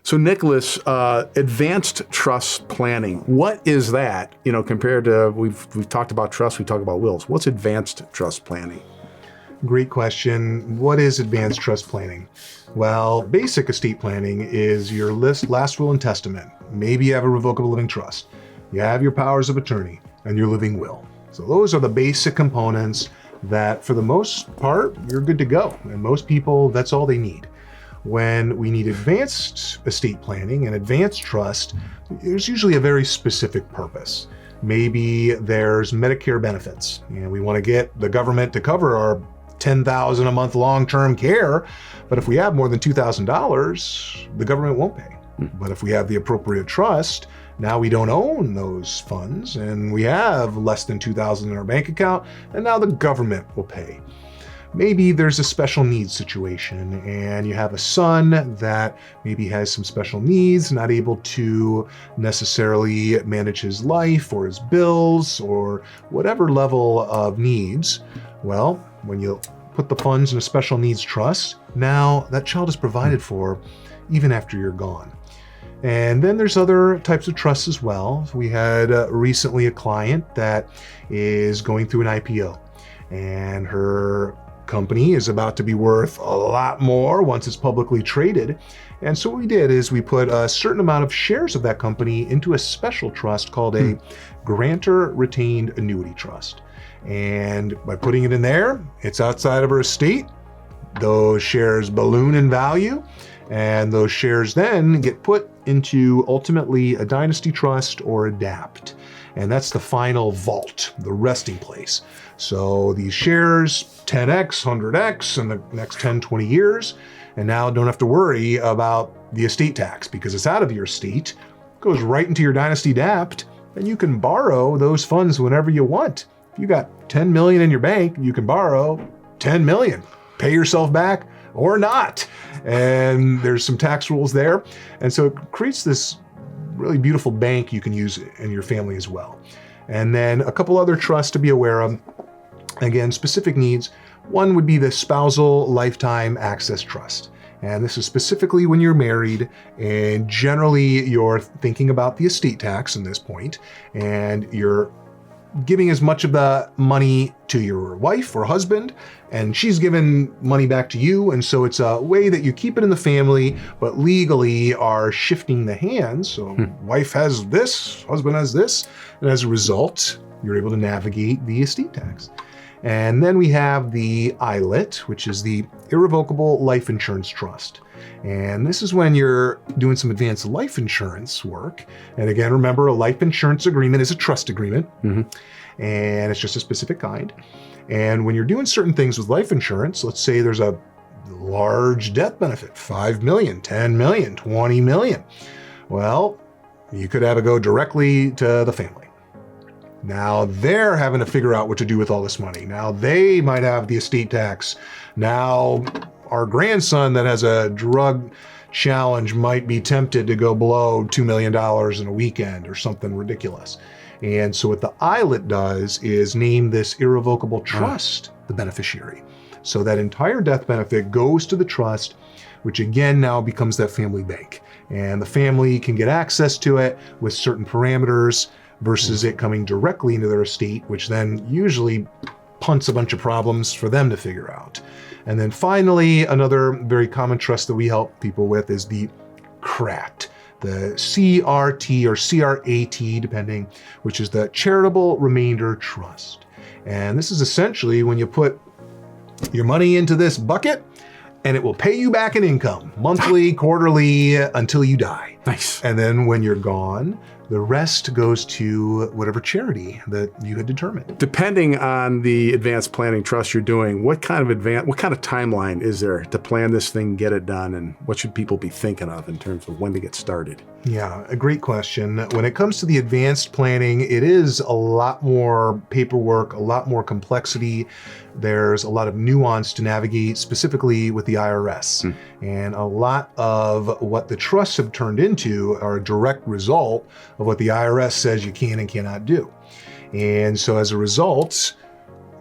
So Nicholas, advanced trust planning, what is that? Compared to, we've talked about trust, we talked about wills. What's advanced trust planning? Great question. What is advanced trust planning? Well, basic estate planning is your last will and testament. Maybe you have a revocable living trust. You have your powers of attorney and your living will. So those are the basic components that, for the most part, you're good to go. And most people, that's all they need. When we need advanced estate planning and advanced trust, there's usually a very specific purpose. Maybe there's Medicare benefits, and we want to get the government to cover our $10,000 a month long-term care, but if we have more than $2,000, the government won't pay. But if we have the appropriate trust, now we don't own those funds, and we have less than $2,000 in our bank account, and now the government will pay. Maybe there's a special needs situation and you have a son that maybe has some special needs, not able to necessarily manage his life or his bills or whatever level of needs. Well, when you put the funds in a special needs trust, now that child is provided for even after you're gone. And then there's other types of trusts as well. We had recently a client that is going through an IPO, and her company is about to be worth a lot more once it's publicly traded. And so what we did is we put a certain amount of shares of that company into a special trust called a grantor retained annuity trust. And by putting it in there, it's outside of her estate. Those shares balloon in value, and those shares then get put into ultimately a dynasty trust or a DAPT. And that's the final vault, the resting place. So these shares, 10x, 100x in the next 10, 20 years, and now don't have to worry about the estate tax because it's out of your estate, goes right into your dynasty DAPT, and you can borrow those funds whenever you want. If you got 10 million in your bank, you can borrow 10 million, pay yourself back or not. And there's some tax rules there. And so it creates this really beautiful bank you can use in your family as well. And then a couple other trusts to be aware of. Again, specific needs. One would be the Spousal Lifetime Access Trust. And this is specifically when you're married, and generally you're thinking about the estate tax in this point, and you're giving as much of the money to your wife or husband, and she's giving money back to you. And so it's a way that you keep it in the family, but legally are shifting the hands. So wife has this, husband has this, and as a result, you're able to navigate the estate tax. And then we have the ILIT, which is the Irrevocable Life Insurance Trust. And this is when you're doing some advanced life insurance work. And again, remember, a life insurance agreement is a trust agreement, and it's just a specific kind. And when you're doing certain things with life insurance, let's say there's a large death benefit, 5 million, 10 million, 20 million. Well, you could have it go directly to the family. Now they're having to figure out what to do with all this money. Now they might have the estate tax. Now our grandson that has a drug challenge might be tempted to go below $2 million in a weekend or something ridiculous. And so what the ILIT does is name this irrevocable trust the beneficiary. So that entire death benefit goes to the trust, which again now becomes that family bank. And the family can get access to it with certain parameters versus it coming directly into their estate, which then usually punts a bunch of problems for them to figure out. And then finally, another very common trust that we help people with is the CRAT, the CRT or CRAT, depending, which is the Charitable Remainder Trust. And this is essentially when you put your money into this bucket, and it will pay you back in income, monthly, quarterly, until you die. Nice. And then when you're gone, the rest goes to whatever charity that you had determined. Depending on the advanced planning trust you're doing, what kind of timeline is there to plan this thing, get it done, and what should people be thinking of in terms of when to get started? Yeah, a great question. When it comes to the advanced planning, it is a lot more paperwork, a lot more complexity. There's a lot of nuance to navigate, specifically with the IRS. And a lot of what the trusts have turned into are a direct result of what the IRS says you can and cannot do. And so as a result,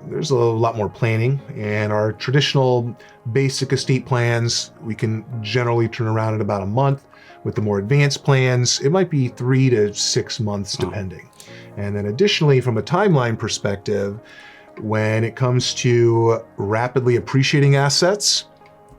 there's a lot more planning, and our traditional basic estate plans, we can generally turn around in about a month. With the more advanced plans, it might be 3 to 6 months depending. And then additionally, from a timeline perspective, when it comes to rapidly appreciating assets,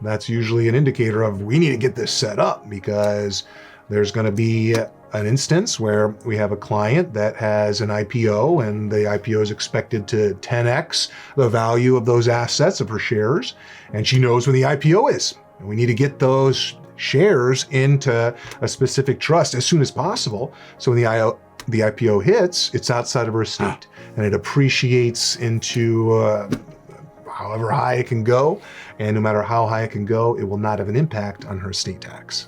that's usually an indicator of we need to get this set up, because there's going to be an instance where we have a client that has an IPO, and the IPO is expected to 10x the value of those assets of her shares, and she knows when the IPO is. And we need to get those shares into a specific trust as soon as possible, so when the IPO hits, it's outside of her estate and it appreciates into however high it can go. And no matter how high it can go, it will not have an impact on her estate tax.